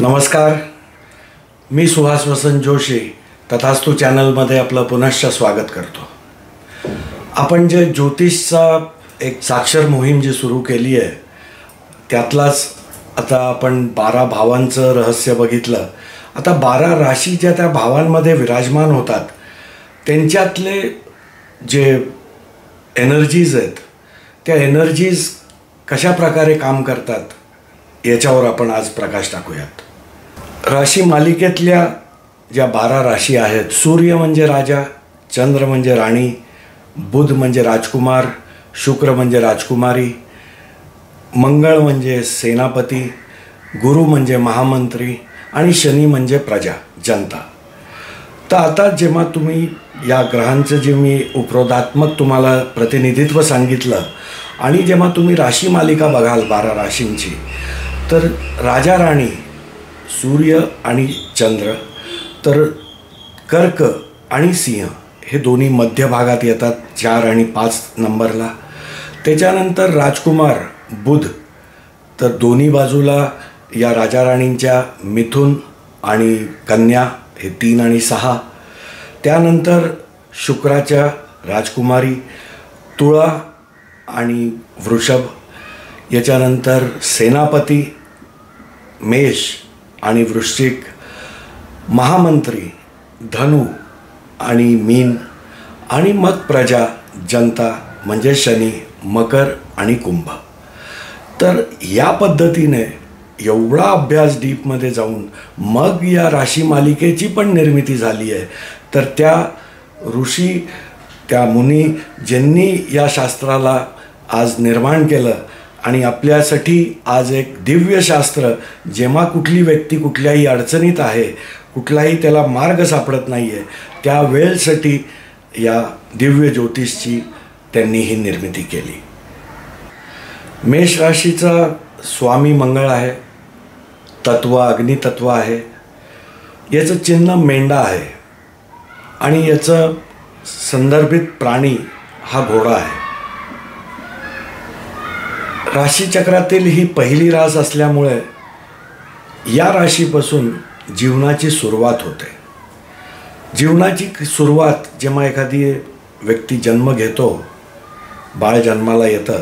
नमस्कार, मी सुहास वसंत जोशी तथास्तु चॅनलमध्ये आपलं पुनश्च स्वागत करतो. आपण जे ज्योतिषचा एक साक्षर मोहीम जी सुरू केली आहे त्यातलाच आता आपण 12 भावांचं रहस्य बघितलं. आता 12 राशी ज्या त्या भावांमध्ये विराजमान होतात त्यांच्यातले जे एनर्जीज आहेत त्या एनर्जीज कशा प्रकारे काम करतात याच्यावर आपण आज प्रकाश टाकूयात. राशी मालिकेतल्या ज्या 12 राशी आहेत, सूर्य म्हणजे राजा, चंद्र म्हणजे राणी, बुध म्हणजे राजकुमार, शुक्र म्हणजे राजकुमारी, मंगळ म्हणजे सेनापती, गुरु म्हणजे महामंत्री आणि शनी म्हणजे प्रजा, जनता. तर आता जेव्हा तुम्ही या ग्रहांचं जे मी उपरोधात्मक तुम्हाला प्रतिनिधित्व सांगितलं आणि जेव्हा तुम्ही राशी मालिका बघाल 12 राशींची, तर राजा राणी सूर्य आणि चंद्र, तर कर्क आणि सिंह हे दोन्ही मध्य भागात येतात 4 आणि 5 नंबरला. त्याच्यानंतर राजकुमार बुध, तर दोन्ही बाजूला या राजा राणींच्या मिथुन आणि कन्या हे 3 आणि 6. त्यानंतर शुक्राच्या राजकुमारी तुळा आणि वृषभ. याच्यानंतर सेनापती मेष आणि वृश्चिक, महामंत्री धनु आणि मीन, आणि मग प्रजा जनता म्हणजे शनी, मकर आणि कुंभ. तर या पद्धतीने एवढा अभ्यास डीपमध्ये जाऊन मग या राशी मालिकेची पण निर्मिती झाली आहे. तर त्या ऋषी, त्या मुनी ज्यांनी या शास्त्राला आज निर्माण केलं आणि आपल्यासाठी आज एक दिव्य शास्त्र, जेव्हा कुठली व्यक्ती कुठल्याही अडचणीत आहे, कुठलाही त्याला मार्ग सापडत नाही आहे, त्या वेळेसाठी या दिव्य ज्योतिषची त्यांनी ही निर्मिती केली. मेष राशीचा स्वामी मंगळ आहे, तत्व अग्नितत्व आहे, याचं चिन्ह मेंढा आहे आणि याचं संदर्भित प्राणी हा घोडा आहे. राशीचक्रातील ही पहिली रास असल्यामुळे या राशीपासून जीवनाची सुरुवात होते. जीवनाची सुरुवात जेव्हा एखादी व्यक्ती जन्म घेतो, बाळ जन्माला येतं,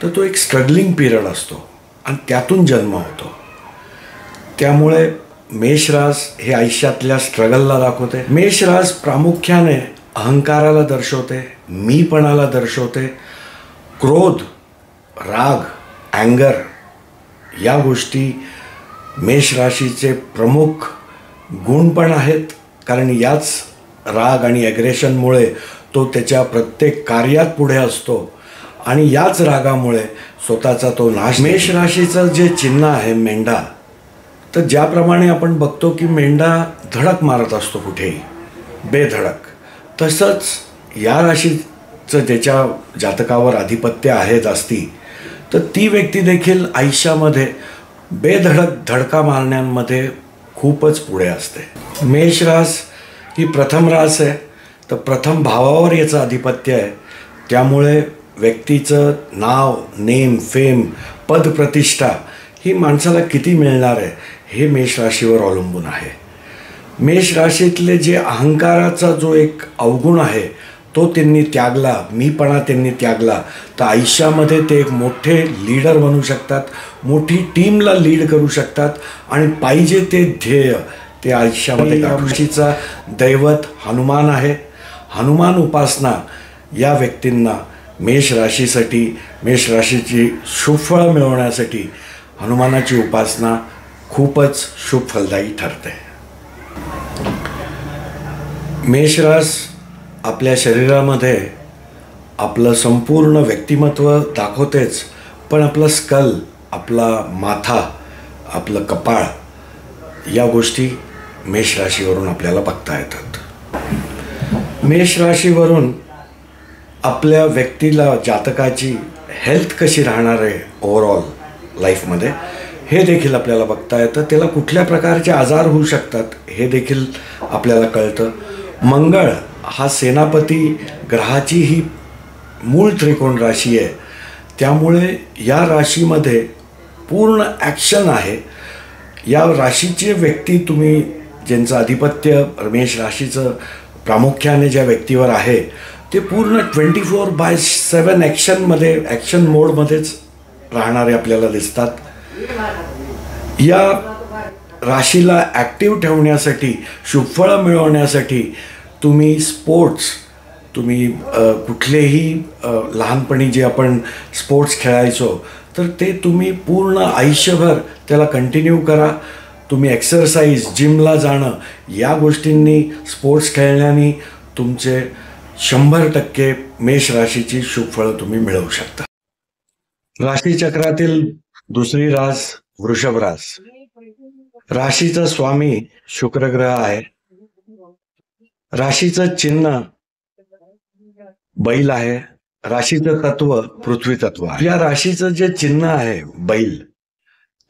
तर तो एक स्ट्रगलिंग पिरियड असतो आणि त्यातून जन्म होतो. त्यामुळे मेषरास हे आयुष्यातल्या स्ट्रगलला दाखवते. मेषरास प्रामुख्याने अहंकाराला दर्शवते, मीपणाला दर्शवते, क्रोध, राग, अँगर या गोष्टी मेष राशीचे प्रमुख गुण पण आहेत. कारण याच राग आणि ॲग्रेशनमुळे तो त्याच्या प्रत्येक कार्यात पुढे असतो आणि याच रागामुळे स्वतःचा तो नाश. मेष राशीचं जे चिन्ह आहे मेंढा, तर ज्याप्रमाणे आपण बघतो की मेंढा धडक मारत असतो कुठेही बेधडक, तसंच या राशीचं ज्याच्या जातकावर आधिपत्य आहे जास्ती, तर ती व्यक्ती देखील आयुष्यामध्ये बेधडक धडका मारण्यामध्ये खूपच पुढे असते. मेष रास ही प्रथम रास आहे, तर प्रथम भावावर याचं आधिपत्य आहे. त्यामुळे व्यक्तीचं नाव, नेम, फेम, पद, प्रतिष्ठा ही माणसाला किती मिळणार आहे हे मेष राशीवर अवलंबून आहे. मेष राशीतले जे अहंकाराचा जो एक अवगुण आहे तो त्यांनी त्यागला, मीपणा त्यांनी त्यागला, तर आयुष्यामध्ये ते एक मोठे लीडर बनू शकतात, मोठी टीमला लीड करू शकतात आणि पाहिजे ते ध्येय ते आयुष्यामध्ये. या ऋषीचा दैवत हनुमान आहे. हनुमान उपासना या व्यक्तींना मेष राशीसाठी, मेष राशीची शुभफळं मिळवण्यासाठी हनुमानाची उपासना खूपच शुभ फलदायी ठरते. मेषरास आपल्या शरीरामध्ये आपलं संपूर्ण व्यक्तिमत्व दाखवतेच, पण आपलं स्कल, आपला माथा, आपलं कपाळ या गोष्टी मेष राशीवरून आपल्याला बघता येतात. मेष राशीवरून आपल्या व्यक्तीला, जातकाची हेल्थ कशी राहणार आहे ओव्हरऑल लाईफमध्ये हे देखील आपल्याला बघता येतं. त्याला कुठल्या प्रकारचे आजार होऊ शकतात हे देखील आपल्याला कळतं. मंगळ हा सेनापती ग्रहाची ही मूळ त्रिकोण राशी आहे. त्यामुळे या राशीमध्ये पूर्ण ॲक्शन आहे. या राशीचे व्यक्ती तुम्ही ज्यांचं आधिपत्य मेष राशीचं प्रामुख्याने ज्या व्यक्तीवर आहे ते पूर्ण 24/7 ॲक्शन मोडमध्येच राहणारे आपल्याला दिसतात. या राशीला ॲक्टिव्ह ठेवण्यासाठी, शुभफळं मिळवण्यासाठी तुम्ही स्पोर्ट्स, तुम्ही कुठलेही लहानपणी जे आपण स्पोर्ट्स खेळायचो तर ते तुम्ही पूर्ण आयुष्यभर त्याला कंटिन्यू करा. तुम्ही एक्सरसाइज, जिमला जाणं, या गोष्टींनी, स्पोर्ट्स खेळण्याने तुमचे 100% मेष राशीची शुभफळं तुम्ही मिळवू शकता. राशीचक्रातील दुसरी रास वृषभ रास. राशीचा स्वामी शुक्र ग्रह आहे. राशीचं चिन्ह बैल आहे. राशीचं तत्व पृथ्वी तत्व आहे. या राशीचं जे चिन्ह आहे बैल,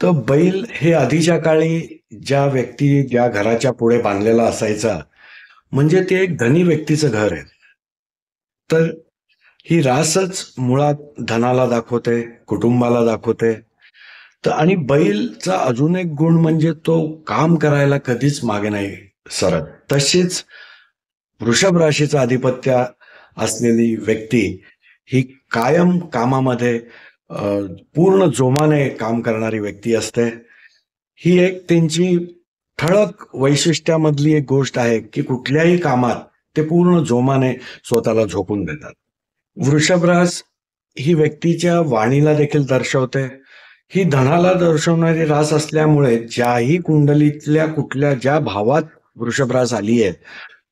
तर बैल हे आधीच्या काळी ज्या घराच्या पुढे बांधलेला असायचा म्हणजे ते एक धनी व्यक्तीचं घर आहे. तर ही रासच मुळात धनाला दाखवते, कुटुंबाला दाखवते. तर आणि बैलचा अजून एक गुण म्हणजे तो काम करायला कधीच मागे नाही सरत. तशीच वृषभ राशीचं आधिपत्य असलेली व्यक्ती ही कायम कामामध्ये पूर्ण जोमाने काम करणारी व्यक्ती असते. ही एक त्यांची ठळक वैशिष्ट्यामधली एक गोष्ट आहे की कुठल्याही कामात ते पूर्ण जोमाने स्वतःला झोकून देतात. वृषभ रास ही व्यक्तीच्या वाणीला देखील दर्शवते. ही धनाला दर्शवणारी रास असल्यामुळे ज्याही कुंडलीतल्या कुठल्या ज्या भावात वृषभ रास आली आहे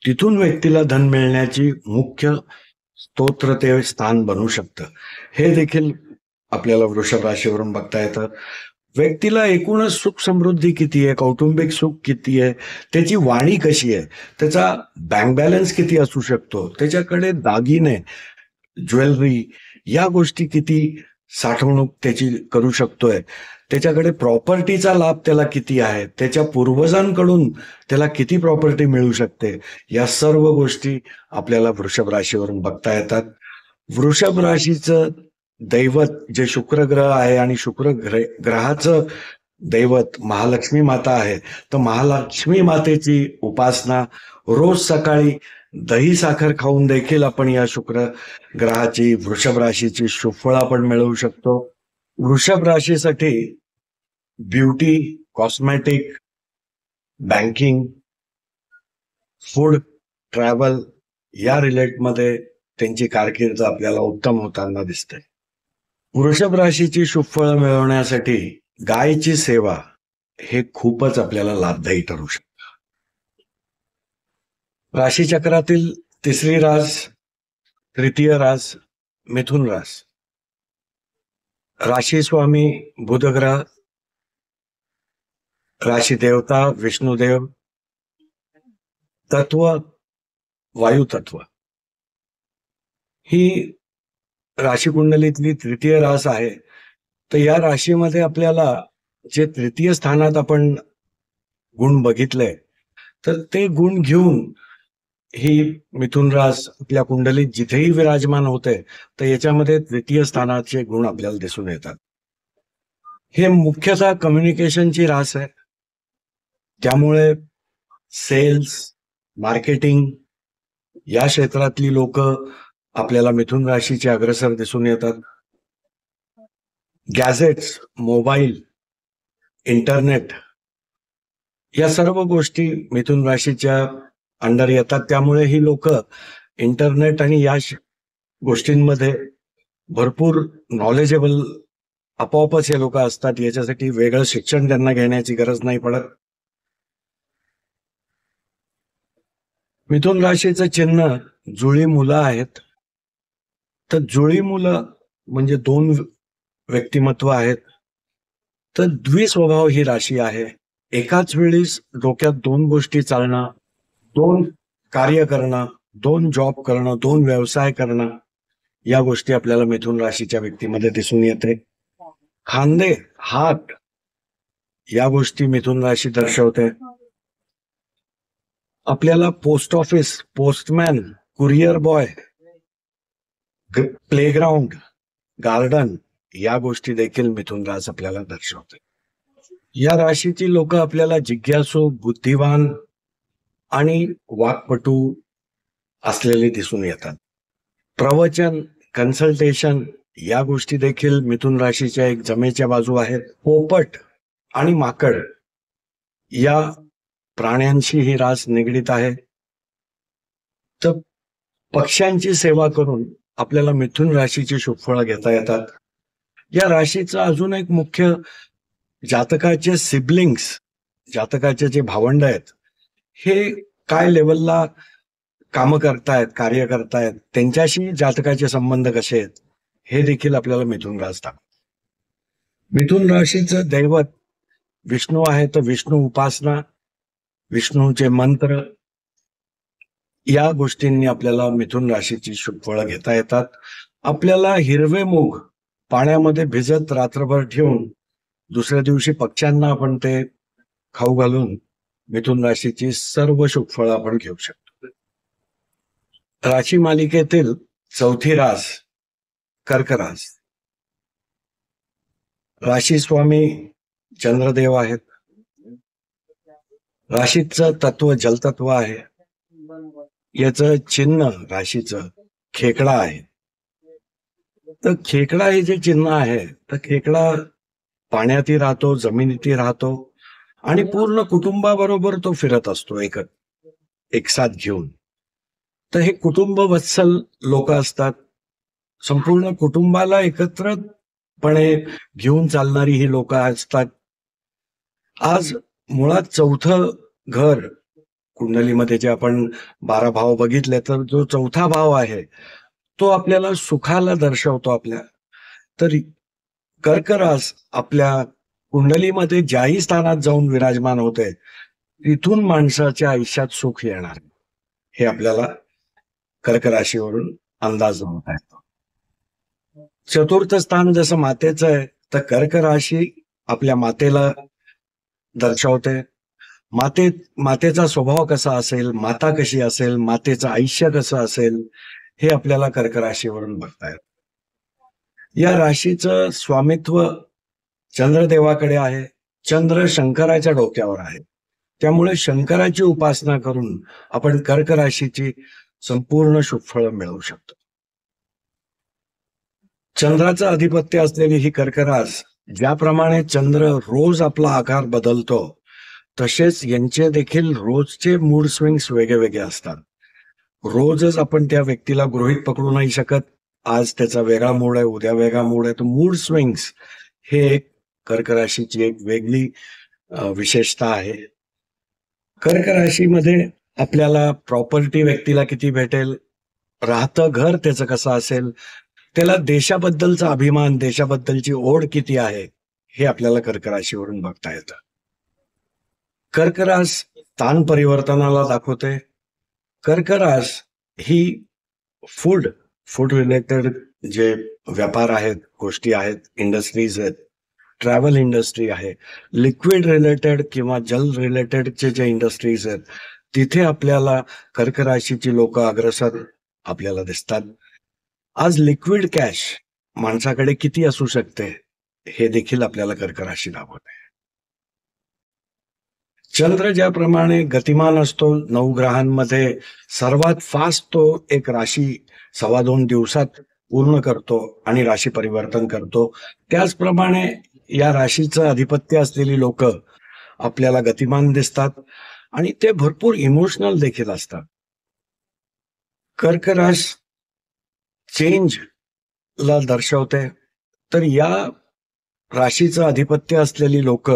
तिथून व्यक्तीला धन मिळण्याची मुख्य स्तोत्र ते स्थान बनू शकतं. हे देखील आपल्याला वृषभ राशीवरून बघता येतं. व्यक्तीला एकूणच सुख समृद्धी किती आहे, कौटुंबिक सुख किती आहे, त्याची वाणी कशी आहे, त्याचा बँक बॅलन्स किती असू शकतो, त्याच्याकडे दागिने, ज्वेलरी या गोष्टी किती साठवणूक त्याची करू शकतोय, त्याच्याकडे प्रॉपर्टीचा लाभ त्याला किती आहे, त्याच्या पूर्वजांकडून त्याला किती प्रॉपर्टी मिळू शकते, या सर्व गोष्टी आपल्याला वृषभ राशीवरून बघता येतात. वृषभ राशीचं दैवत जे शुक्र ग्रह आहे आणि शुक्र ग्रहाचं दैवत महालक्ष्मी माता आहे. तर महालक्ष्मी मातेची उपासना रोज सकाळी दही साखर खाऊन देखील आपण या शुक्र ग्रहाची, वृषभ राशीची शुभफळ आपण मिळवू शकतो. वृषभ राशीसाठी beauty, cosmetic, banking, food, travel या रिलेटमध्ये त्यांची कारकीर्द आपल्याला उत्तम होताना दिसते. वृषभ राशीची शुभफळं मिळवण्यासाठी गायची सेवा हे खूपच आपल्याला लाभदायी ठरू शकतं. राशीचक्रातील तिसरी रास, तृतीय रास मिथुन रास. राशी स्वामी बुध ग्रह, राशी देवता विष्णुदेव, तत्व वायू तत्व. ही राशी कुंडलीतली तृतीय रास आहे. तर या राशीमध्ये आपल्याला जे तृतीय स्थानात आपण गुण बघितले तर ते गुण घेऊन ही मिथुन रास आपल्या कुंडलीत जिथेही विराजमान होते तर याच्यामध्ये तृतीय स्थानाचे गुण आपल्याला दिसून येतात. हे मुख्यतः कम्युनिकेशनची रास आहे. त्यामुळे सेल्स, मार्केटिंग या क्षेत्रातली लोक आपल्याला मिथुन राशीचे अग्रसर दिसून येतात. गॅजेट्स, मोबाईल, इंटरनेट या सर्व गोष्टी मिथुन राशीच्या अंडर येतात. त्यामुळे ही लोक इंटरनेट आणि या गोष्टींमध्ये भरपूर नॉलेजेबल आपोआपच हे लोक असतात. याच्यासाठी वेगळं शिक्षण त्यांना घेण्याची गरज नाही पडत. मिथुन राशीचं चिन्ह जुळी मुलं आहेत. तर जुळी मुलं म्हणजे दोन व्यक्तिमत्व आहेत. तर द्विस्वभाव ही राशी आहे. एकाच वेळी डोक्यात दोन गोष्टी चालणं, दोन कार्य करणं, दोन जॉब करणं, दोन व्यवसाय करणं या गोष्टी आपल्याला मिथुन राशीच्या व्यक्तीमध्ये दिसून येते. खांदे, हात या गोष्टी मिथुन राशी दर्शवते. आपल्याला post office, postman, courier boy, playground, garden या गोष्टी देखील मिथुन रास आपल्याला दर्शवते. या राशीची लोक आपल्याला जिज्ञासू, बुद्धिवान आणि वाक्पटू असलेले दिसून येतात. प्रवचन, कन्सल्टेशन या गोष्टी देखील मिथुन राशीच्या एक जमेच्या बाजू आहेत. पोपट आणि माकड या प्राण्यांशी ही रास निगडीत आहे. तर पक्ष्यांची सेवा करून आपल्याला मिथुन राशीची शुभफळं घेता येतात. या राशीचं अजून एक मुख्य, जातकाचे सिबलिंग्स, जातकाचे जे भावंड आहेत, हे काय लेवलला कामं करतायत, कार्य करतायत, त्यांच्याशी जातकाचे संबंध कसे आहेत, हे देखील आपल्याला मिथुन रास दाखवतं. मिथुन राशीचं दैवत विष्णू आहे, तर विष्णू उपासना, विष्णूचे मंत्र या गोष्टींनी आपल्याला मिथुन राशीची शुभफळं घेता येतात. आपल्याला हिरवे मूग पाण्यामध्ये भिजत रात्रभर ठेवून दुसऱ्या दिवशी पक्ष्यांना आपण ते खाऊ घालून मिथुन राशीची सर्व शुभफळं आपण घेऊ शकतो. राशी मालिकेतील चौथी रास कर्क रास. राशी स्वामी चंद्रदेव आहेत. राशीचं तत्व जलतत्व आहे. याचं चिन्ह राशीचं खेकडा आहे. तर खेकडा हे जे चिन्ह आहे, तर खेकडा पाण्यातही राहतो, जमिनीतही राहतो आणि पूर्ण कुटुंबाबरोबर तो फिरत असतो एक साथ घेऊन. तर हे कुटुंब वत्सल लोक असतात. संपूर्ण कुटुंबाला एकत्रपणे घेऊन चालणारी ही लोक असतात. आज मुळात चौथं घर कुंडलीमध्ये जे आपण 12 भाव बघितले, तर जो चौथा भाव आहे तो आपल्याला सुखाला दर्शवतो आपल्या. तर कर्क रास आपल्या कुंडलीमध्ये ज्याही स्थानात जाऊन विराजमान होते, तिथून माणसाच्या आयुष्यात सुख येणार, हे आपल्याला कर्क राशीवरून अंदाज लावता येतो. चतुर्थ स्थान जसं मातेचं आहे, तर कर्क राशी आपल्या मातेला दर्शवते. मातेचा स्वभाव कसा असेल, माता कशी असेल, मातेचं आयुष्य कसं असेल, हे आपल्याला कर्क राशीवरून बघता येतं. या राशीचं स्वामित्व चंद्रदेवाकडे आहे. चंद्र शंकराच्या डोक्यावर आहे. त्यामुळे शंकराची उपासना करून आपण कर्क राशीची संपूर्ण शुभफळं मिळवू शकतो. चंद्राचं आधिपत्य असलेली ही कर्क रास, ज्याप्रमाणे चंद्र रोज आपला आकार बदलतो, तसेच यांचे देखील रोजचे मूड स्विंग्स वेगळे असतात. रोजच आपण त्या व्यक्तीला गृहीत पकडू नाही शकत. आज त्याचा वेगळा मूड आहे, उद्या वेगळा मूड आहे. तर मूड स्विंग्स हे एक कर्क राशीची एक वेगळी विशेषता आहे. कर्क राशीमध्ये आपल्याला प्रॉपर्टी व्यक्तीला किती भेटेल, राहतं घर त्याचं कसं असेल, त्याला देशाबद्दलचा अभिमान, देशाबद्दलची ओढ किती आहे, हे आपल्याला कर्क राशीवरून बघता येतं. कर्क रास स्थान परिवर्तनाला दाखवते. कर्क रास ही फूड रिलेटेड जे व्यापार आहेत, गोष्टी आहेत, इंडस्ट्रीज आहेत, ट्रॅव्हल इंडस्ट्री आहे, लिक्विड रिलेटेड किंवा जल रिलेटेडचे जे इंडस्ट्रीज आहेत, तिथे आपल्याला कर्क राशीची लोक अग्रसर आपल्याला दिसतात. आज लिक्विड कॅश माणसाकडे किती असू शकते, हे देखील आपल्याला कर्क राशी दाखवते. चंद्र ज्याप्रमाणे गतिमान असतो, 9 ग्रहांमध्ये सर्वात फास्ट तो एक राशी 2.25 दिवसात पूर्ण करतो आणि राशी परिवर्तन करतो, त्याचप्रमाणे या राशीचं अधिपत्य असलेली लोक आपल्याला गतिमान दिसतात आणि ते भरपूर इमोशनल देखील असतात. कर्क रास चेंज ला दर्शवते. तर या राशीचं अधिपत्य असलेली लोक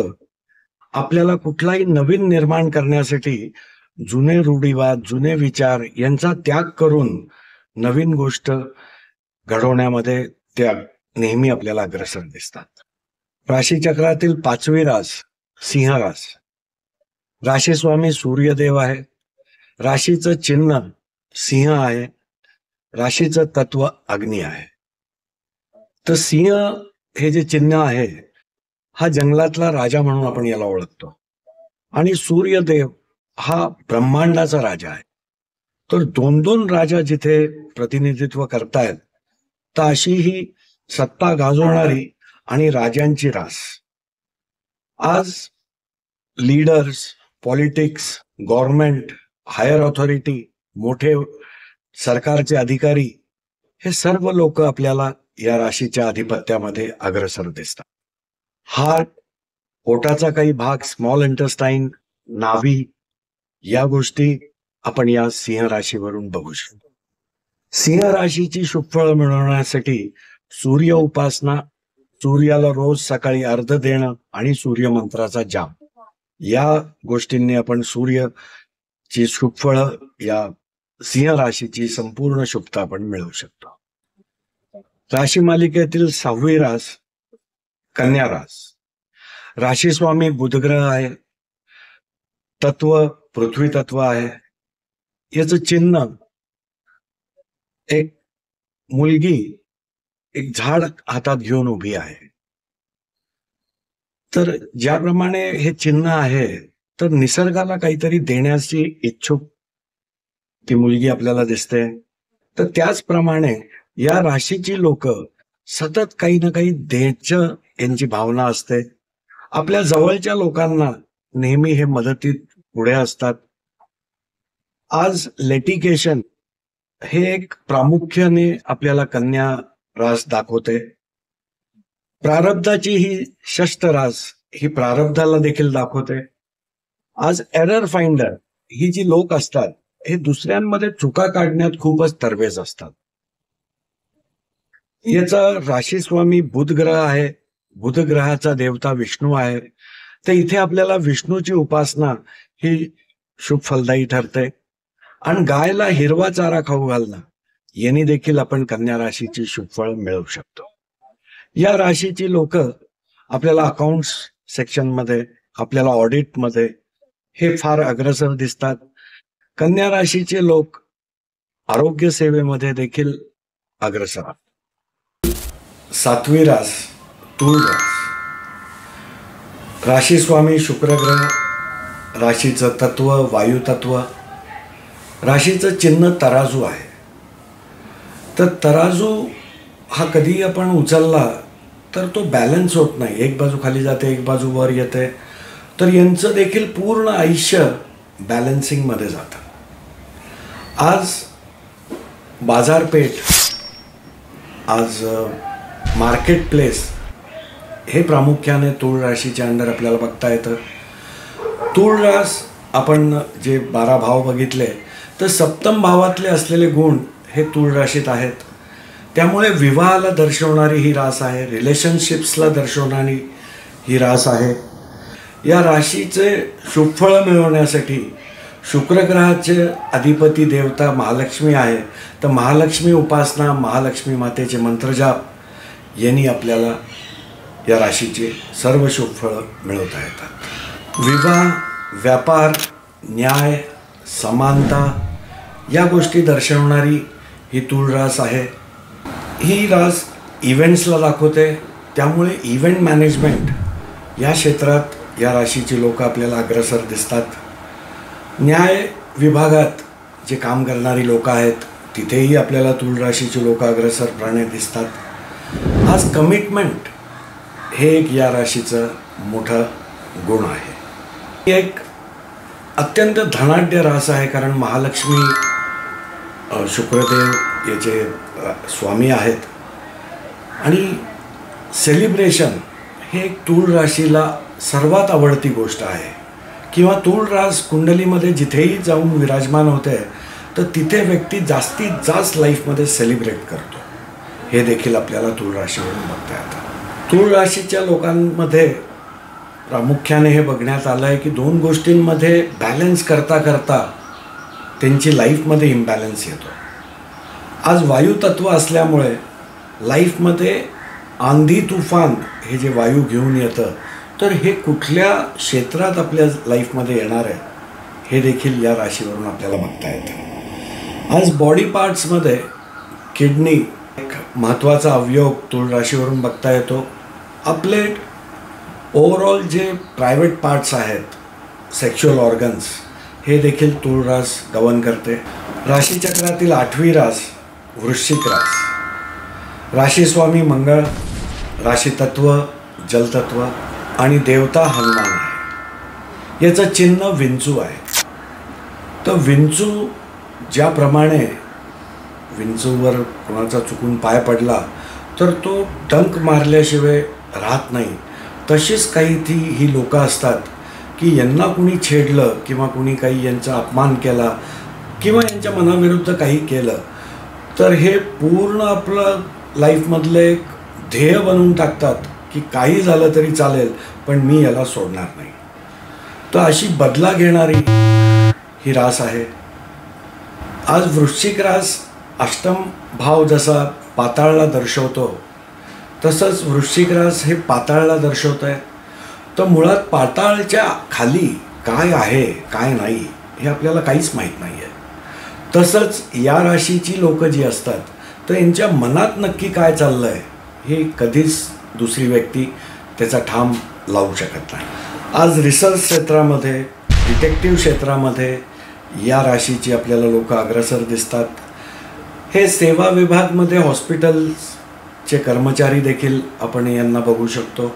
आपल्याला कुठलाही नवीन निर्माण करण्यासाठी जुने रूढिवाद, जुने विचार यांचा त्याग करून नवीन गोष्ट घडवण्यामध्ये त्या नेहमी आपल्याला अग्रसर दिसतात. राशीचक्रातील 5वी रास सिंह रास. राशी स्वामी सूर्यदेव आहे. राशीचं चिन्ह सिंह आहे. राशीचं तत्व अग्नी आहे. तर सिंह हे जे चिन्ह आहे, हा जंगलातला राजा म्हणून आपण याला ओळखतो आणि सूर्यदेव हा ब्रह्मांडाचा राजा आहे. तर 2 राजा जिथे प्रतिनिधित्व करतायत, तर अशी ही सत्ता गाजवणारी आणि राजांची रास आज leaders, politics, government, higher authority, मोठे सरकारचे अधिकारी हे सर्व लोक आपल्याला या राशीच्या अधिपत्यामध्ये अग्रसर दिसतात. हार्ट, पोटाचा काही भाग, स्मॉल इंटेस्टाईन, नाभी या गोष्टी आपण या सिंह राशीवरून बघू शकतो. सिंह राशीची शुभफळ मिळवण्यासाठी सूर्य उपासना, सूर्याला रोज सकाळी अर्ध देणं आणि सूर्यमंत्राचा जाप या गोष्टींनी आपण सूर्यची शुभफळ या सिंह राशीची संपूर्ण शुभता आपण मिळवू शकतो. राशी मालिकेतील 6वी रास कन्या रास. राशी स्वामी बुधग्रह आहे. तत्व पृथ्वी तत्व आहे. याचं चिन्ह एक मुलगी एक झाड हातात घेऊन उभी आहे. तर ज्याप्रमाणे हे चिन्ह आहे तर निसर्गाला काहीतरी देण्याची इच्छुक ती मुलगी आपल्याला दिसते. तर त्याचप्रमाणे या राशीची लोक सतत काही ना काही द्यायचं यांची भावना असते. आपल्या जवळच्या लोकांना नेहमी हे मदतीत पुढे असतात. आज लेटिकेशन हे एक प्रामुख्याने आपल्याला कन्या रास दाखवते. प्रारब्धाची ही षष्ठ रास ही प्रारब्धाला देखील दाखवते. आज एरर फाइंडर ही जी लोक असतात हे दुसऱ्यांमध्ये चुका काढण्यात खूपच तरबेज असतात. याचा राशी स्वामी बुध ग्रह आहे. बुध ग्रहाचा देवता विष्णू आहे. तर इथे आपल्याला विष्णूची उपासना ही शुभ फलदायी ठरते. आणि गायला हिरवा चारा खाऊ घालणं यांनी देखील आपण कन्या राशीची शुभफळ मिळवू शकतो. या राशीची लोक आपल्याला अकाउंट्स सेक्शनमध्ये, आपल्याला ऑडिटमध्ये हे फार अग्रसर दिसतात. कन्या राशीचे लोक आरोग्य सेवेमध्ये देखील अग्रसर. 7वी रास तुळ रास. राशी स्वामी शुक्र ग्रह. राशीचं तत्व वायू तत्व. राशीचं चिन्ह तराजू आहे. तर तराजू हा कधी आपण उचलला तर तो बॅलन्स होत नाही. एक बाजू खाली जाते, एक बाजू वर येते. तर यांचं देखील पूर्ण आयुष्य बॅलन्सिंगमध्ये जातं. आज बाजारपेठ, आज मार्केट प्लेस हे प्रामुख्याने तूळ राशीच्या अंडर आपल्याला बघता येतं. तूळ रास आपण जे 12 भाव बघितले तर सप्तम भावातले असलेले गुण हे तूळ राशीत आहेत. त्यामुळे विवाहाला दर्शवणारी ही रास आहे. रिलेशनशिप्सला दर्शवणारी ही रास आहे. या राशीचे शुभफळ मिळवण्यासाठी शुक्र ग्रहाचे अधिपती देवता महालक्ष्मी आहे. तर महालक्ष्मी उपासना, महालक्ष्मी मातेचे मंत्रजाप यांनी आपल्याला या राशीचे सर्व शुभफळं मिळवता येतात. विवाह, व्यापार, न्याय, समानता या गोष्टी दर्शवणारी ही तूळ रास आहे. ही रास इव्हेंट्सला दाखवते. त्यामुळे इव्हेंट मॅनेजमेंट या क्षेत्रात या राशीची लोक आपल्याला अग्रसर दिसतात. न्याय विभागात जे काम करणारी लोक आहेत तिथेही आपल्याला तूळ राशीची लोक अग्रसरपणे दिसतात. आज कमिटमेंट हे एक या राशीचं मोठं गुण आहे. एक अत्यंत धनाढ्य रास आहे. कारण महालक्ष्मी शुक्रदेव याचे स्वामी आहेत. आणि सेलिब्रेशन हे एक तूळ राशीला सर्वात आवडती गोष्ट आहे. किंवा तूळ रास कुंडलीमध्ये जिथेही जाऊन विराजमान होते तर तिथे व्यक्ती जास्तीत जास्त लाईफमध्ये सेलिब्रेट करतो. हे देखील आपल्याला तूळ राशीवरून बघता येतं. तूळ राशीच्या लोकांमध्ये प्रामुख्याने हे बघण्यात आलं आहे की 2 गोष्टींमध्ये बॅलन्स करता करता त्यांची लाईफमध्ये इम्बॅलन्स येतो. आज वायू तत्व असल्यामुळे लाईफमध्ये आंधी तुफान हे जे वायू घेऊन येतं तर हे कुठल्या क्षेत्रात आपल्या लाईफमध्ये येणार आहे हे देखील या राशीवरून आपल्याला बघता येतं. आज बॉडी पार्ट्समध्ये किडनी एक महत्त्वाचा अवयव तूळ राशीवरून बघता येतो. आपले ओव्हरऑल जे प्रायव्हेट पार्ट्स आहेत, सेक्शुअल ऑर्गन्स, हे देखील तूळ रास गवन करते. राशीचक्रातील 8वी रास वृश्चिक रास. राशी स्वामी मंगळ. राशी तत्व जलतत्व. आणि देवता हनुमान आहे. याचं चिन्ह विंचू आहे. तर विंचू ज्याप्रमाणे विंचूवर कोणाचा चुकून पाय पडला तर तो डंक मारल्याशिवाय राहत नाही, तशीच काही ही लोकं असतात की यांना कुणी छेडलं किंवा कुणी काही यांचा अपमान केला किंवा यांच्या मनाविरुद्ध काही केलं तर हे पूर्ण आपलं लाईफमधलं एक ध्येय बनवून टाकतात की काही झालं तरी चालेल पण मी याला सोडणार नाही. तर अशी बदला घेणारी ही रास आहे. आज वृश्चिक रास अष्टम भाव जसा पाताळला दर्शवतो तसंच वृश्चिक रास हे पाताळला दर्शवत आहे. तर मुळात पाताळच्या खाली काय आहे काय नाही हे आपल्याला काहीच माहीत नाही आहे. तसंच या राशीची लोकं जी असतात तर यांच्या मनात नक्की काय चाललं आहे हे कधीच दुसरी व्यक्ती त्याचा ठाम लावू शकत नाही. आज रिसर्च क्षेत्रामध्ये, डिटेक्टिव्ह क्षेत्रामध्ये या राशीची आपल्याला लोक अग्रेसर दिसतात. हे सेवा विभागमध्ये हॉस्पिटल्सचे कर्मचारी देखील आपण यांना बघू शकतो.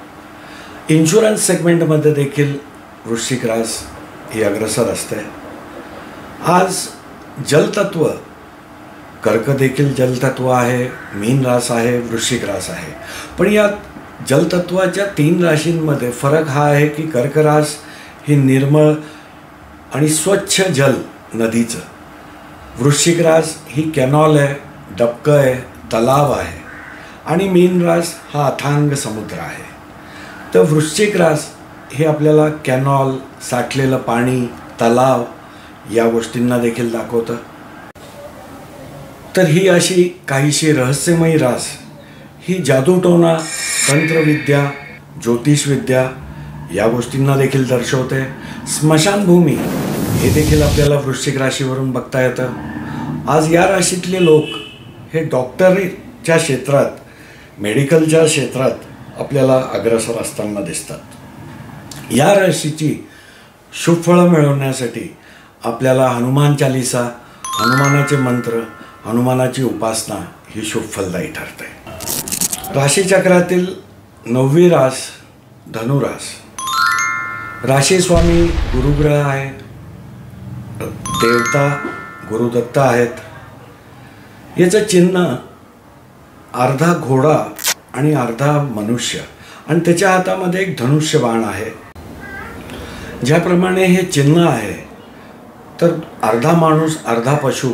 इन्शुरन्स सेगमेंटमध्ये देखील वृश्चिक रास ही अग्रेसर असते. आज जलतत्व, कर्क देखील जलतत्व आहे, मीन रास आहे, वृश्चिक रास आहे. पण या जलतत्वाच्या 3 राशींमध्ये फरक हा आहे की कर्क रास ही निर्मळ आणि स्वच्छ जल नदीचं, वृश्चिक रास ही कॅनॉल आहे, डबकं आहे, तलाव आहे आणि मीन रास हा अथांग समुद्र आहे. तर वृश्चिक रास हे आपल्याला कॅनॉल, साठलेलं पाणी, तलाव या गोष्टींना देखील दाखवतं. तर ही अशी काहीशी रहस्यमयी रास ही जादूटोणा, तंत्रविद्या, ज्योतिषविद्या या गोष्टींना देखील दर्शवते. स्मशानभूमी हे देखील आपल्याला वृश्चिक राशीवरून बघता येतं. आज या राशीतले लोक हे डॉक्टरीच्या क्षेत्रात, मेडिकलच्या क्षेत्रात आपल्याला अग्रेसर असताना दिसतात. या राशीची शुभफळं मिळवण्यासाठी आपल्याला हनुमान चालिसा, हनुमानाचे मंत्र, हनुमानाची उपासना ही शुभफलदायी ठरते. राशीचक्रातील 9वी रास धनुरास. राशीस्वामी गुरुग्रह आहे, देवता गुरुदत्त आहेत. याचं चिन्ह अर्धा घोडा आणि अर्धा मनुष्य आणि त्याच्या हातामध्ये एक धनुष्य बाण आहे. ज्याप्रमाणे हे चिन्ह आहे तर अर्धा माणूस अर्धा पशु,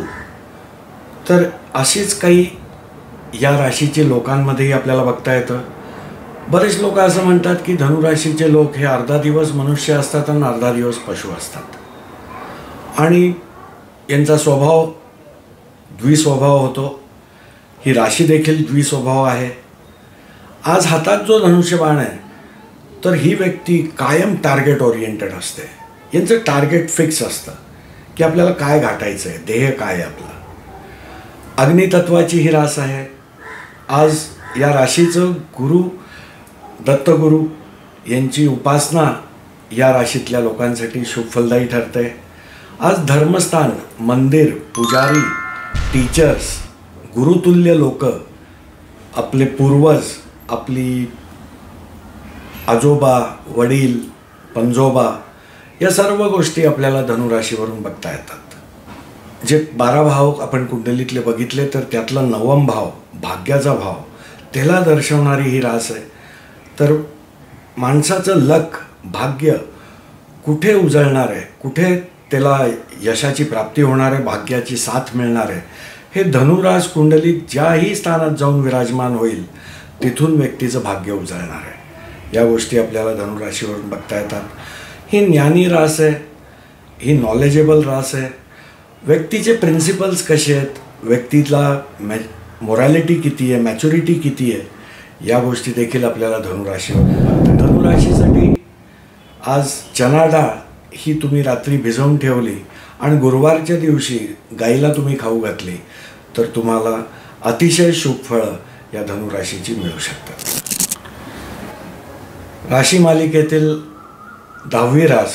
तर अशीच काही या राशीचे लोकांमध्येही आपल्याला बघता येतं. बरेच लोक असं म्हणतात की धनुराशीचे लोक हे अर्धा दिवस मनुष्य असतात आणि अर्धा दिवस पशु असतात आणि यांचा स्वभाव द्विस्वभाव होतो. ही राशी देखील द्विस्वभाव आहे. आज हातात जो धनुष्यबाण आहे तर ही व्यक्ती कायम टार्गेट ओरिएंटेड असते. यांचं टार्गेट फिक्स असतं की आपल्याला काय गाठायचं आहे, ध्येय काय आहे आपलं. अग्नितत्वाची ही रास आहे. आज या राशीचं गुरु दत्तगुरु यांची उपासना या राशीतल्या लोकांसाठी शुभफलदायी ठरते. आज धर्मस्थान, मंदिर, पुजारी, टीचर्स, गुरुतुल्य लोक, आपले पूर्वज, आपली आजोबा, वडील, पंजोबा या सर्व गोष्टी आपल्याला धनुराशीवरून बघता येतात. जे 12 भाव आपण कुंडलीतले बघितले तर त्यातला 9वा भाव, भाग्याचा भाव, त्याला दर्शवणारी ही रास आहे. तर माणसाचं लक, भाग्य कुठे उजळणार आहे, कुठे त्याला यशाची प्राप्ती होणार आहे, भाग्याची साथ मिळणार आहे, हे धनुरास कुंडलीत ज्याही स्थानात जाऊन विराजमान होईल तिथून व्यक्तीचं भाग्य उजळणार आहे. या गोष्टी आपल्याला धनुराशीवरून बघता येतात. ही ज्ञानी रास आहे, ही नॉलेजेबल रास आहे. व्यक्तीचे प्रिन्सिपल्स कसे आहेत, व्यक्तीला मोरॅलिटी किती आहे, मॅच्युरिटी किती आहे, या गोष्टी देखील आपल्याला धनुराशीवर. धनुराशीसाठी आज चणा डाळ ही तुम्ही रात्री भिजवून ठेवली आणि गुरुवारच्या दिवशी गाईला तुम्ही खाऊ घातली तर तुम्हाला अतिशय शुभ फळं या धनुराशीची मिळू शकतात. राशी मालिकेतील 10वी रास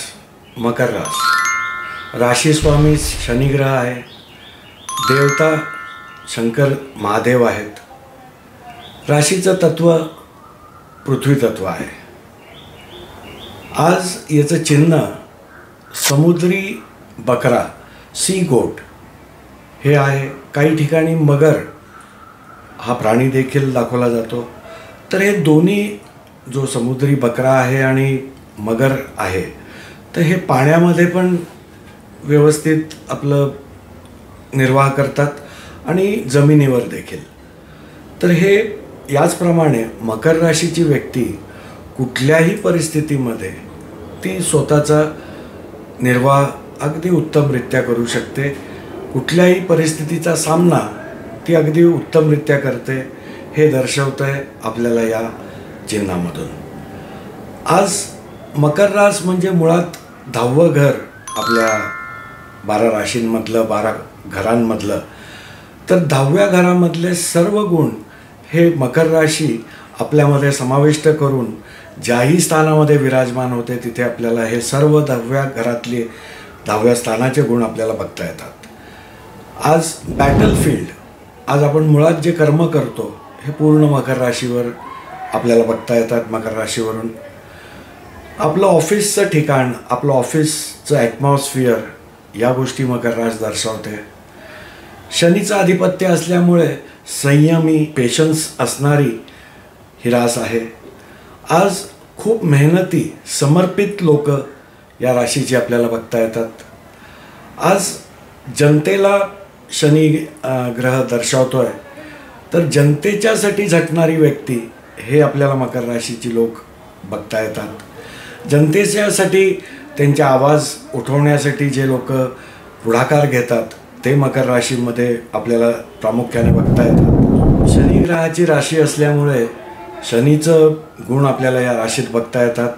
मकर रास. राशीस्वामी शनिग्रह आहे, देवता शंकर महादेव आहेत. राशीचं तत्व पृथ्वी तत्व आहे. आज याचं चिन्ह समुद्री बकरा, सी गोट हे आहे. काही ठिकाणी मगर हा प्राणी देखील दाखवला जातो. तर हे दोन्ही, जो समुद्री बकरा आहे आणि मगर आहे, तर हे पाण्यामध्ये पण व्यवस्थित आपलं निर्वाह करतात आणि जमिनीवर देखील. तर हे याचप्रमाणे मकर राशीची व्यक्ती कुठल्याही परिस्थितीमध्ये ती स्वतःचा निर्वाह अगदी उत्तमरित्या करू शकते. कुठल्याही परिस्थितीचा सामना ती अगदी उत्तमरित्या करते, हे दर्शवतं आहे आपल्याला या चिन्हामधून. आज मकर रास म्हणजे मुळात 10वं घर आपल्या 12 राशींमधलं, 12 घरांमधलं. तर 10व्या घरामधले सर्व गुण हे मकर राशी आपल्यामध्ये समाविष्ट करून ज्याही स्थानामध्ये विराजमान होते तिथे आपल्याला हे सर्व 10व्या घरातले 10व्या स्थानाचे गुण आपल्याला बघता येतात. आज बॅटलफील्ड, आज आपण मुळात जे कर्म करतो हे पूर्ण मकर राशीवर आपल्याला बघता येतात. मकर राशीवरून आपलं ऑफिसचं ठिकाण, आपलं ऑफिसचं ॲटमॉस्फिअर, या गोष्टी मकर रास दर्शवते. शनीचं आधिपत्य असल्यामुळे संयमी, पेशन्स असणारी ही रास आहे. आज खूप मेहनती, समर्पित लोक या राशीची आपल्याला बघता येतात. आज जनतेला शनी ग्रह दर्शवतोय, तर जनतेच्यासाठी झटणारी व्यक्ती हे आपल्याला मकर राशीची लोक बघता येतात. जनतेच्यासाठी त्यांचे आवाज उठवण्यासाठी जे लोक पुढाकार घेतात ते मकर राशीमध्ये आपल्याला प्रामुख्याने बघता येतात. शनी ग्रहाची राशी असल्यामुळे शनीचं गुण आपल्याला या राशीत बघता येतात.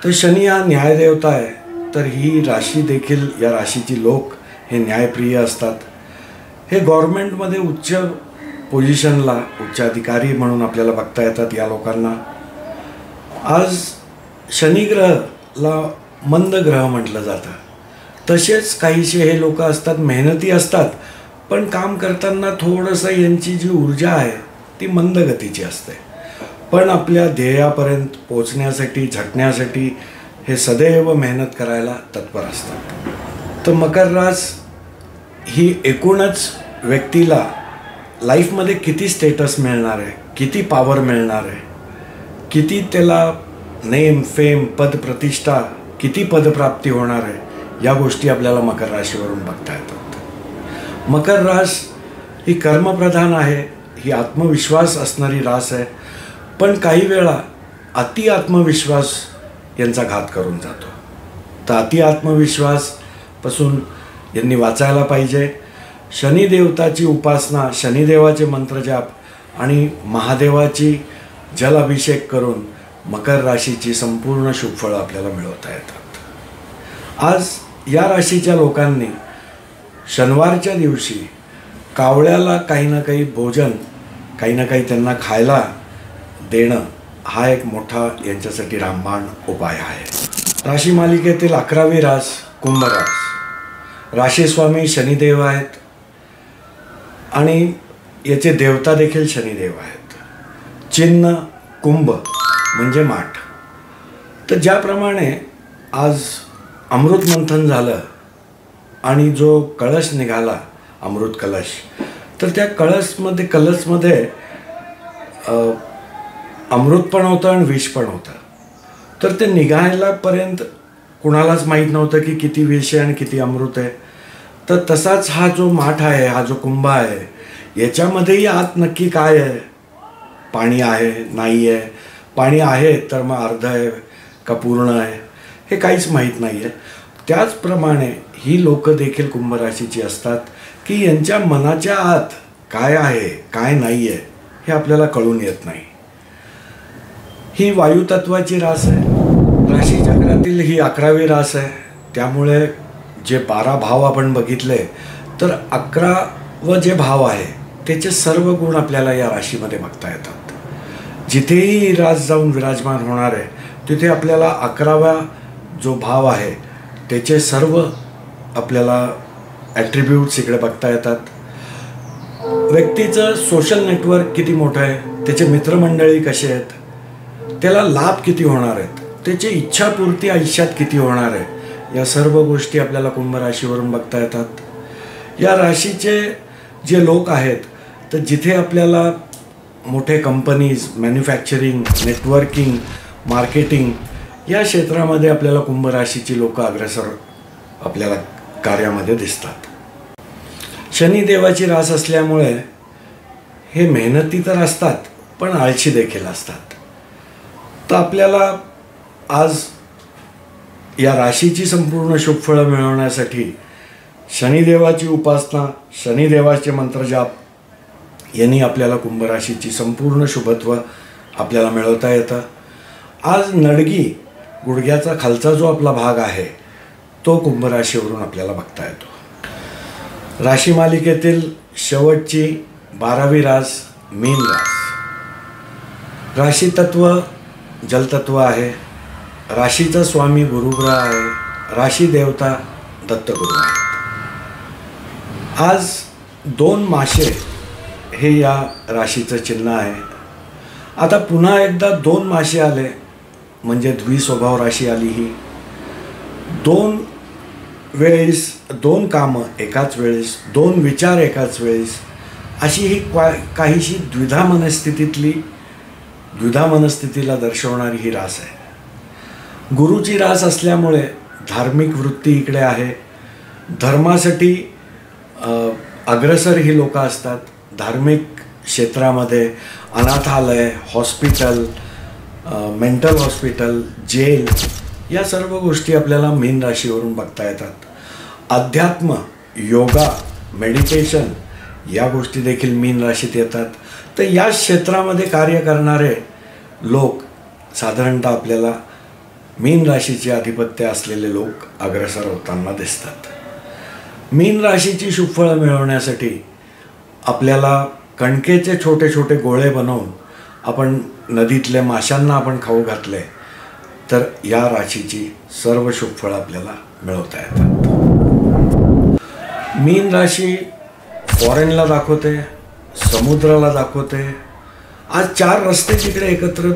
तर शनी हा न्यायदेवता आहे, तर ही राशी देखील, या राशीची लोक हे न्यायप्रिय असतात. हे गव्हर्नमेंटमध्ये उच्च पोझिशनला, उच्च अधिकारी म्हणून आपल्याला बघता येतात या लोकांना. आज शनिग्रहला मंद ग्रह म्हटलं जातं. तसेच काहीसे हे लोक असतात, मेहनती असतात, पण काम करताना थोडंसं यांची जी ऊर्जा आहे ती मंद गतीची असते, पण आपल्या ध्येयापर्यंत पोचण्यासाठी, झटण्यासाठी हे सदैव मेहनत करायला तत्पर असतात. तर मकर रास ही एकूणच व्यक्तीला लाईफमध्ये किती स्टेटस मिळणार आहे, किती पॉवर मिळणार आहे, किती त्याला नेम, फेम, पद, प्रतिष्ठा, किती पदप्राप्ती होणार आहे, या गोष्टी आपल्याला मकर राशीवरून बघता येतात. मकर रास ही कर्मप्रधान आहे, ही आत्मविश्वास असणारी रास आहे, पण काही वेळा अति आत्मविश्वास यांचा घात करून जातो. तर अति आत्मविश्वासपासून यांनी वाचायला पाहिजे. शनिदेवताची उपासना, शनिदेवाचे मंत्रजाप आणि महादेवाची जल अभिषेक करून मकर राशीची संपूर्ण शुभफळं आपल्याला मिळवता येतात. आज या राशीच्या लोकांनी शनिवारच्या दिवशी कावळ्याला काही ना काही भोजन, काही ना काही त्यांना खायला देणं हा एक मोठा यांच्यासाठी रामबाण उपाय आहे. राशी मालिकेतील 11वी रास कुंभ रास. राशीस्वामी शनिदेव आहेत आणि याचे देवता देखील शनिदेव आहेत. चिन्ह कुंभ म्हणजे माठ. तर ज्याप्रमाणे आज अमृत मंथन झालं आणि जो कळश निघाला, अमृत कलश, तर त्या कलशमध्ये अमृत पण होतं आणि विष पण होतं. तर ते निघायलापर्यंत कुणालाच माहीत नव्हतं की किती विष आहे आणि किती अमृत आहे. तर तसाच हा जो माठ आहे, हा जो कुंभ आहे, याच्यामध्येही आत नक्की काय आहे, पाणी आहे नाही आहे, पाणी आहे तर मग अर्ध आहे का पूर्ण आहे, हे काहीच माहीत नाही आहे. त्याचप्रमाणे ही लोक देखील कुंभ राशीची असतात की यांच्या मनाच्या आत काय आहे काय नाही आहे हे आपल्याला कळून येत नाही. ही वायुतत्वाची रास आहे. राशीचक्रातील ही 11वी रास आहे. त्यामुळे जे 12 भाव आपण बघितले, तर 11व जे भाव आहे त्याचे सर्व गुण आपल्याला या राशीमध्ये बघता येतात. जिथेही रास जाऊन विराजमान होणार आहे तिथे आपल्याला 11वा जो भाव आहे त्याचे सर्व आपल्याला ॲट्रिब्यूट्स इकडे बघता येतात. व्यक्तीचं सोशल नेटवर्क किती मोठं आहे, त्याचे मित्रमंडळी कसे आहेत, त्याला लाभ किती होणार आहेत, त्याची इच्छापूर्ती आयुष्यात किती होणार आहे, या सर्व गोष्टी आपल्याला कुंभ राशीवरून बघता येतात. या राशीचे जे लोक आहेत, तर जिथे आपल्याला मोठे कंपनीज, मॅन्युफॅक्चरिंग, नेटवर्किंग, मार्केटिंग या क्षेत्रामध्ये आपल्याला कुंभ राशीची लोक अग्रेसर आपल्याला कार्यामध्ये दिसतात. शनिदेवाची रास असल्यामुळे हे मेहनती तर असतात, पण आळशी देखील असतात. तर आपल्याला आज या राशीची संपूर्ण शुभफळं मिळवण्यासाठी शनिदेवाची उपासना, शनिदेवाचे मंत्रजाप यांनी आपल्याला कुंभ राशीची संपूर्ण शुभत्व आपल्याला मिळवता येतं. आज नडगी, गुडघ्याचा खालचा जो आपला भाग आहे, तो कुंभ राशीवरून आपल्याला बघता येतो. राशी मालिकेतील शेवटची 12वी रास मीन रास. राशी तत्व जलतत्व आहे. राशीचा स्वामी गुरुग्रह आहे. राशी देवता दत्तगुरु आहेत. आज 2 मासे हे या राशीचं चिन्ह आहे. आता पुन्हा एकदा 2 मासे आले म्हणजे द्विस्वभाव राशी आली. ही 2 वेळेस 2 कामं एकाच वेळेस, 2 विचार एकाच वेळेस, अशी ही काहीशी द्विधा मनस्थितीला दर्शवणारी ही रास आहे. गुरुची रास असल्यामुळे धार्मिक वृत्ती इकडे आहे. धर्मासाठी अग्रेसर ही लोक असतात. धार्मिक क्षेत्रामध्ये अनाथालय, हॉस्पिटल, मेंटल हॉस्पिटल, जेल या सर्व गोष्टी आपल्याला मीन राशीवरून बघता येतात. अध्यात्म, योगा, मेडिटेशन या गोष्टी देखील मीन राशीत येतात. तर या क्षेत्रामध्ये कार्य करणारे लोक साधारणतः आपल्याला मीन राशीचे आधिपत्य असलेले लोक अग्रेसर होताना दिसतात. मीन राशीची शुभफळं मिळवण्यासाठी आपल्याला कणकेचे छोटे छोटे गोळे बनवून आपण नदीतल्या माशांना आपण खाऊ घातले तर या राशीची सर्व शुभफळं आपल्याला मिळवता येतात. मीन राशी फॉरेनला दाखवते, समुद्राला दाखवते. आज 4 रस्ते जिकडे एकत्र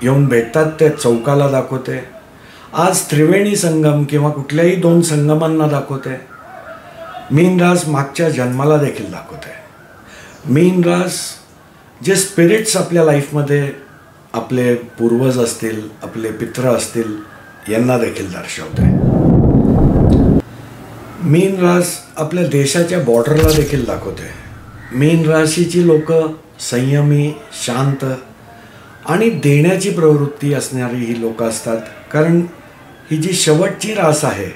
येऊन भेटतात त्या चौकाला दाखवते. आज त्रिवेणी संगम किंवा कुठल्याही 2 संगमांना दाखवते. मीन रास मागच्या जन्माला देखील दाखवते. मीन रास जे स्पिरिट्स आपल्या लाईफमध्ये आपले पूर्वज असतील, आपले पित्र असतील, यांना देखील दर्शवते. मीन रास आपल्या देशाच्या बॉर्डरला देखील दाखवते. मीन राशीची लोक संयमी, शांत आणि देण्याची प्रवृत्ती असणारी ही लोक असतात. कारण ही जी शेवटची रास आहे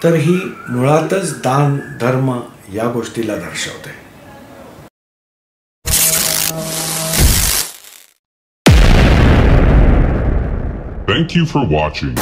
तर ही मुळातच दान, धर्म या गोष्टीला दर्शवते. Thank you for watching.